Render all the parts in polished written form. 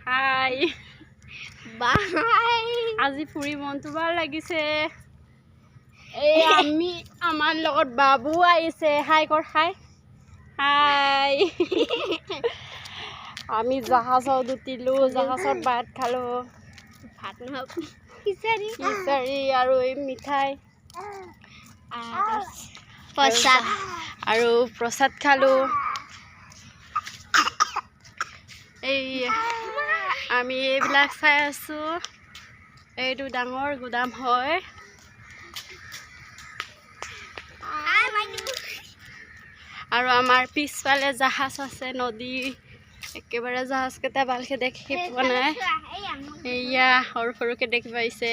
হাই বাই আজি ফুৰি মনটো ভাল লাগিছে এই আমি আমাৰ লগত বাবু আহিছে হাই কৰ হাই হাই আমি জাহাজত উঠিলো জাহাজত ভাত খালো ভাত নহয় খিচাৰি খিচাৰি আৰু এই মিঠাই প্ৰসাদ আৰু প্ৰসাদ খালো এই আমি এইবিলাক চাই আছো এইটো ডাঙৰ গুদাম হয় আৰু আমাৰ পিছফালে জাহাজ আছে নদী একেবাৰে জাহাজকেইটা ভালকে দেখি পোৱা নাই এয়া সৰু সৰুকে দেখি পাইছে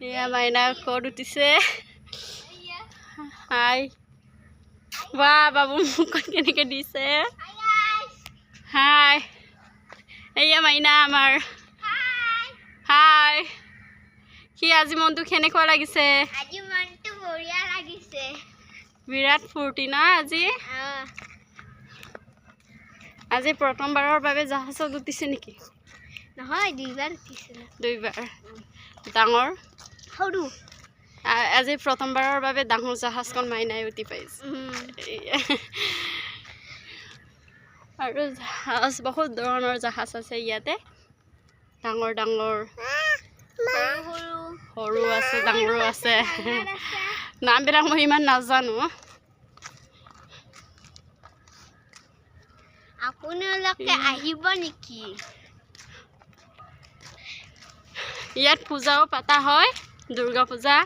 এয়া মাইনা ক'ত উঠিছে হাই বাহ বাবু মুখত কেনেকে দিছে হাই এয়া মাইনা আমাৰ হাই কি আজি মনটো কেনেকুৱা লাগিছে আজি মনটো বঢ়িয়া লাগিছে বিৰাট ফূৰ্তি না আজি আজি প্ৰথমবাৰৰ বাবে জাহাজত উঠিছে নেকি নহয় দুইবাৰ উঠিছিলোঁ দুইবাৰ ডাঙৰ সৰু আজি প্ৰথমবাৰৰ বাবে ডাঙৰ জাহাজখন মাইনাই উঠি পাইছে আৰু জাহাজ বহুত ধৰণৰ জাহাজ আছে ইয়াতে ডাঙৰ ডাঙৰ সৰু আছে ডাঙৰো আছে নামবিলাক মই ইমান নাজানো আপোনালোকে আহিব নেকি ইয়াত পূজাও পতা হয় দুৰ্গা পূজা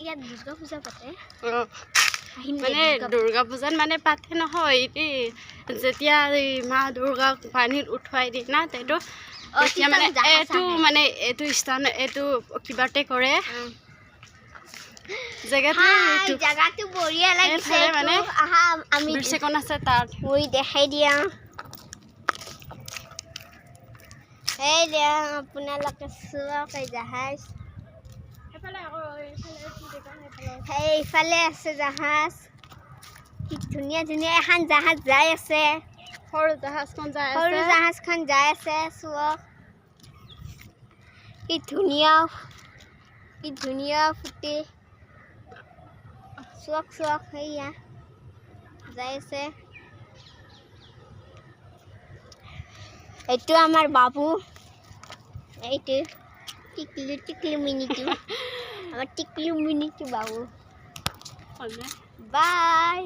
ইয়াত দুৰ্গা পূজা পাতে মানে দুৰ্গা পূজাত মানে পাতে নহয় যেতিয়া মা দুৰ্গাক পানীত উঠুৱাই দিয়ে না সেইটো তেতিয়া মানে এইটো স্থান এইটো কিবাতে কৰে জেগাটো বঢ়িয়া লাগিছে মানে আহা আমি বিৰচেকন আছে তাত মই দেখাই দিয়া এই দিয়া আপোনালোকে চোৱা জাহাজ এইফালে আছে জাহাজ কি ধুনীয়া ধুনীয়া এখন জাহাজ যাই আছে সৰু জাহাজখন যাই আছে চোৱা কি ধুনীয়া ফুটি চোৱাক সেয়া যাই আছে এইটো আমাৰ বাবু এইটো টিকলু মিনিটো আমাৰ টিকলু মিনিটো বাবু হ'লে বাই